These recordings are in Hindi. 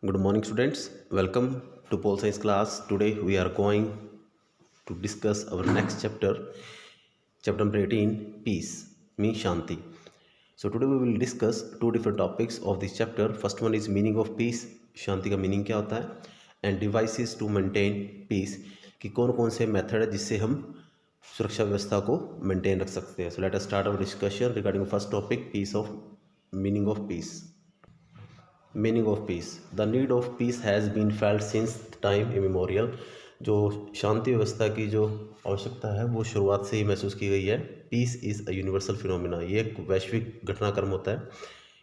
Good morning, students. Welcome to Pole Science class. Today we are going to discuss our next chapter number 18, Peace, means Shanti. So today we will discuss two different topics of this chapter. First one is meaning of peace, शांति का मीनिंग क्या होता है, and devices to maintain peace, कि कौन कौन से मेथड है जिससे हम सुरक्षा व्यवस्था को मेंटेन रख सकते हैं. So let us start our discussion regarding first topic, peace of meaning of peace. Meaning of peace. The need of peace has been felt since time immemorial. जो शांति व्यवस्था की जो आवश्यकता है वो शुरुआत से ही महसूस की गई है. Peace is a universal phenomena. ये एक वैश्विक घटनाक्रम होता है.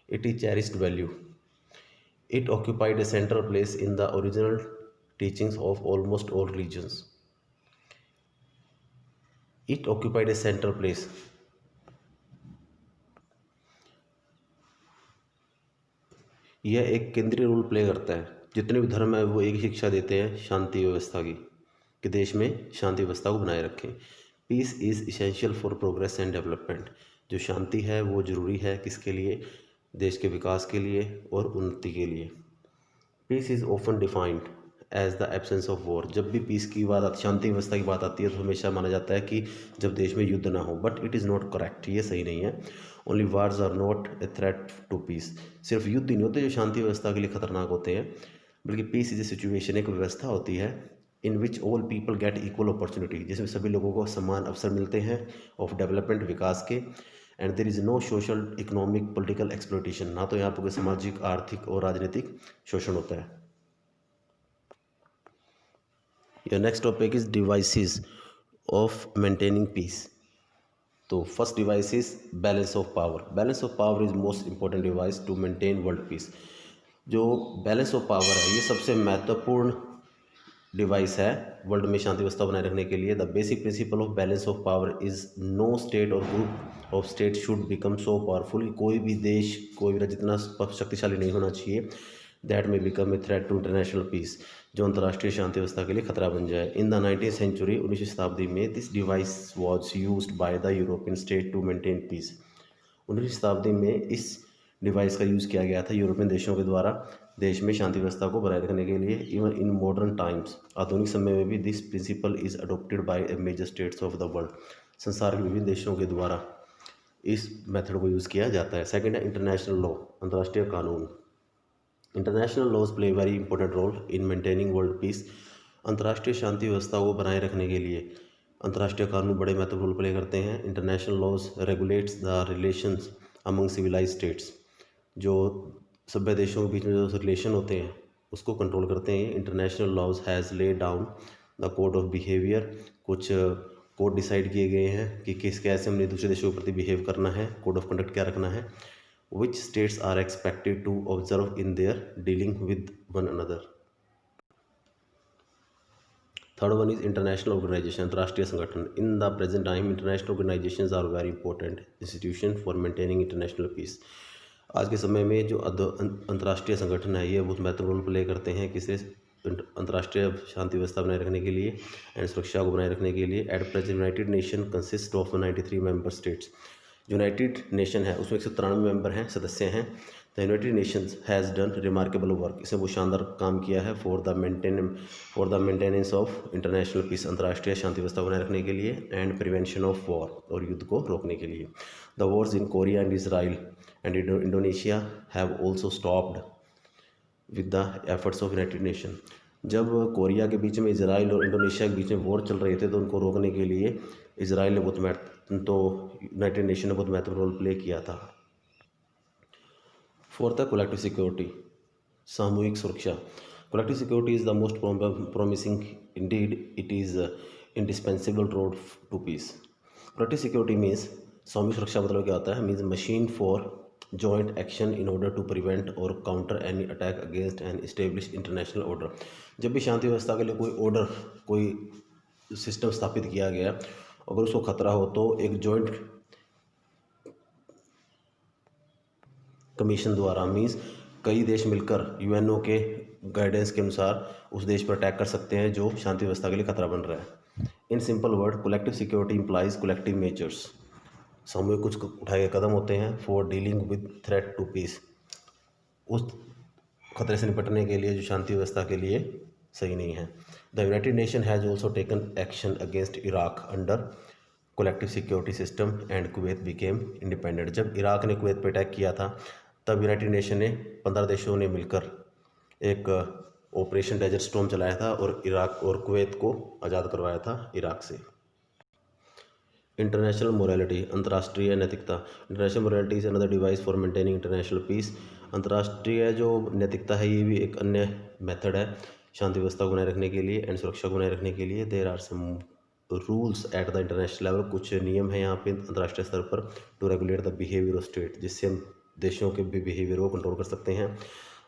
It is cherished value. It occupied a central place in the original teachings of almost all religions. It occupied a central place. यह एक केंद्रीय रोल प्ले करता है. जितने भी धर्म है वो एक ही शिक्षा देते हैं शांति व्यवस्था की, कि देश में शांति व्यवस्था को बनाए रखें. Peace is essential for progress and development. जो शांति है वो ज़रूरी है किसके लिए, देश के विकास के लिए और उन्नति के लिए. Peace is often defined as the absence of war. जब भी पीस की बात आती, शांति व्यवस्था की बात आती है, तो हमेशा माना जाता है कि जब देश में युद्ध ना हो. But it is not correct. ये सही नहीं है. Only wars are not a threat to peace. सिर्फ युद्ध ही नहीं होते जो शांति व्यवस्था के लिए खतरनाक होते हैं, बल्कि पीस इज ए सिचुएशन, एक व्यवस्था होती है in which all people get equal opportunity, जिसमें सभी लोगों को समान अवसर मिलते हैं ऑफ डेवलपमेंट, विकास के. And there is no social, economic, political exploitation. ना तो यहाँ पर कोई सामाजिक, आर्थिक और राजनीतिक शोषण होता है. Your next topic is devices of maintaining peace. तो first device is balance of power. Balance of power is most important device to maintain world peace. जो बैलेंस ऑफ पावर है ये सबसे महत्वपूर्ण डिवाइस है वर्ल्ड में शांति व्यवस्था बनाए रखने के लिए. The basic principle of balance of power is no state or group of state should become so powerful. कोई भी देश, कोई भी राज्य इतना शक्तिशाली नहीं होना चाहिए that may become a threat to international peace, जो अंतर्राष्ट्रीय शांति व्यवस्था के लिए खतरा बन जाए. इन द 19th सेंचुरी, 19वीं शताब्दी में, this device was used by the European state to maintain peace. 19वीं शताब्दी में इस डिवाइस का यूज़ किया गया था यूरोपियन देशों के द्वारा देश में शांति व्यवस्था को बनाए रखने के लिए. इवन इन मॉडर्न टाइम्स, आधुनिक समय में भी, this principle is adopted by a major states of the world. संसार के विभिन्न देशों के द्वारा इस मेथड को यूज़ किया जाता है. सेकेंड है इंटरनेशनल लॉ, अंतर्राष्ट्रीय कानून. International laws play very important role in maintaining world peace. अंतर्राष्ट्रीय शांति व्यवस्था को बनाए रखने के लिए अंतर्राष्ट्रीय कानून बड़े महत्वपूर्ण रोल प्ले करते हैं. International laws regulates the relations among civilised states. जो सभ्य देशों के बीच में जो रिलेशन होते हैं उसको कंट्रोल करते हैं. International laws has lay down the code of behaviour. कुछ कोड डिसाइड किए गए हैं कि किस कैसे हमने दूसरे देशों के प्रति बिहेव करना है, कोड ऑफ कंडक्ट क्या रखना है, which states are expected to observe in their dealing with one another. Third one is international organization, अंतर्राष्ट्रीय संगठन. In the present time, international organizations are very important institution for maintaining international peace. आज के समय में जो अंतर्राष्ट्रीय संगठन है ये बहुत महत्वपूर्ण रोल प्ले करते हैं किसे, अंतर्राष्ट्रीय शांति व्यवस्था बनाए रखने के लिए एंड सुरक्षा को बनाए रखने के लिए. At present United Nation consist of 93 member states. United Nation है उसमें 193 मेंबर हैं, सदस्य हैं. The United Nations has done remarkable work. इसने वो शानदार काम किया है for the maintenance of international peace, अंतर्राष्ट्रीय शांति व्यवस्था बनाए रखने के लिए, एंड प्रिवेंशन ऑफ वॉर, और युद्ध को रोकने के लिए. The Wars in Korea and Israel and Indonesia have also stopped with the efforts of United nation. जब कोरिया के बीच में, इसराइल और इंडोनेशिया के बीच में वॉर चल रहे थे तो उनको रोकने के लिए इसराइल ने यूनाइटेड नेशन ने बहुत महत्वपूर्ण रोल प्ले किया था. फोर्थ है कलेक्टिव सिक्योरिटी, सामूहिक सुरक्षा. Collective security is the most promising, indeed it is indispensable road to peace. Collective security means, सामूहिक सुरक्षा मतलब क्या होता है, means machine for joint action in order to prevent or counter any attack against an establish international order. जब भी शांति व्यवस्था के लिए कोई ऑर्डर, कोई सिस्टम स्थापित किया गया, अगर उसको खतरा हो तो एक जॉइंट कमीशन द्वारा, मीन्स कई देश मिलकर यूएनओ के गाइडेंस के अनुसार उस देश पर अटैक कर सकते हैं जो शांति व्यवस्था के लिए खतरा बन रहा है. In simple word, collective security implies collective measures. सामूहिक कुछ उठाए गए कदम होते हैं for dealing with threat to peace, उस खतरे से निपटने के लिए, जो शांति व्यवस्था के लिए सही नहीं है। The United Nation has also taken action against Iraq under collective security system and Kuwait became independent. जब इराक ने कुवैत पर अटैक किया था तब यूनाइटेड नेशन ने 15 देशों ने मिलकर एक ऑपरेशन डेजर्ट स्टॉर्म चलाया था और इराक और कुवैत को आज़ाद करवाया था इराक से। इंटरनेशनल मोरालिटी, अंतर्राष्ट्रीय नैतिकता। International morality is another device for maintaining international peace. अंतर्राष्ट्रीय जो नैतिकता है ये भी एक अन्य मेथड है शांति व्यवस्था को बनाए रखने के लिए एंड सुरक्षा को बनाए रखने के लिए। There are some rules at the international level, कुछ नियम हैं यहाँ पे अंतर्राष्ट्रीय स्तर पर to regulate the behaviour of state, जिससे हम देशों के भी बिहेवियर को कंट्रोल कर सकते हैं।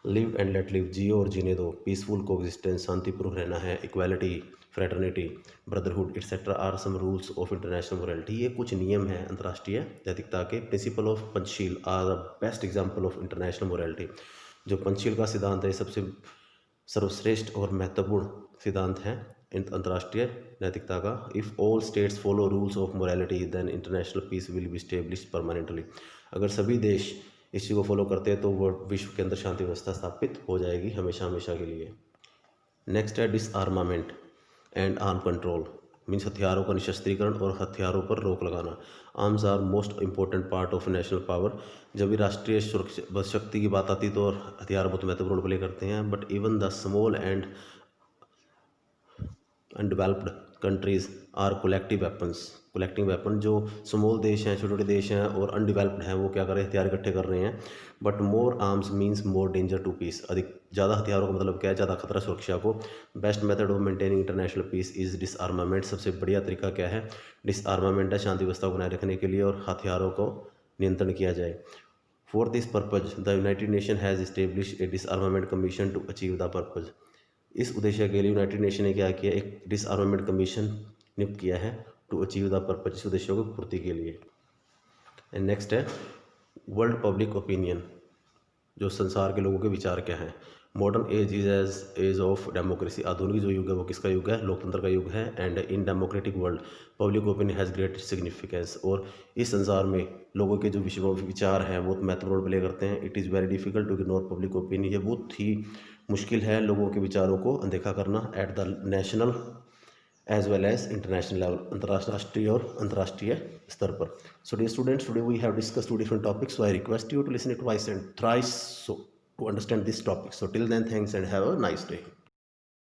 लिव एंड लेट लिव, जियो और जीने दो। पीसफुल कोएग्जिस्टेंस, शांतिपूर्वक रहना है। Equality, fraternity, brotherhood etcetera are some rules of international morality. ये कुछ नियम हैं अंतर्राष्ट्रीय नैतिकता के। Principle of Panchsheel are the best example of international morality. जो पंचशील का सिद्धांत है सबसे सर्वश्रेष्ठ और महत्वपूर्ण सिद्धांत है अंतर्राष्ट्रीय नैतिकता का। If all states follow rules of morality then international peace will be established permanently. अगर सभी देश इस चीज़ को फॉलो करते हैं तो वो विश्व के अंदर शांति व्यवस्था स्थापित हो जाएगी हमेशा हमेशा के लिए। नेक्स्ट है disarmament and arm control, means हथियारों का निशस्त्रीकरण और हथियारों पर रोक लगाना। Arms are most important part of national power. जब भी राष्ट्रीय सुरक्षा शक्ति की बात आती तो हथियार बहुत महत्वपूर्ण रोल प्ले करते हैं। But even the small and undeveloped countries are collecting weapon. जो स्मॉल देश हैं, छोटे छोटे देश हैं और अनडेवलप्ड हैं, वो क्या कर रहे हैं, हथियार इकट्ठे कर रहे हैं। But more arms means more danger to peace. अधिक ज़्यादा हथियारों का मतलब क्या है, ज़्यादा खतरा सुरक्षा को। Best method of maintaining international peace is disarmament. सबसे बढ़िया तरीका क्या है, डिसआर्मामेंट है, शांति व्यवस्था को बनाए रखने के लिए और हथियारों को नियंत्रण किया जाए। For this purpose the United Nation has establish a disarmament commission to achieve the purpose. इस उद्देश्य के लिए यूनाइटेड नेशन ने क्या किया, एक डिसआर्मामेंट कमीशन नियुक्त किया है टू अचीव द पर्पज, इस उद्देश्यों की पूर्ति के लिए। एंड नेक्स्ट है वर्ल्ड पब्लिक ओपिनियन, जो संसार के लोगों के विचार क्या हैं। Modern age is age of democracy. आधुनिक जो युग है वो किसका युग है, लोकतंत्र का युग है। And in democratic world public opinion has great significance. और इस संसार में लोगों के जो विचार हैं वो महत्वपूर्ण रोल प्ले करते हैं। It is very difficult to ignore public opinion. ये बहुत ही मुश्किल है लोगों के विचारों को अनदेखा करना at the national as well as international level, अंतर्राष्ट्रीय और अंतर्राष्ट्रीय स्तर पर। So dear students, today we have discussed 2 different topics, so I request you to listen it twice and thrice so to understand this topic. So till then, thanks and have a nice day.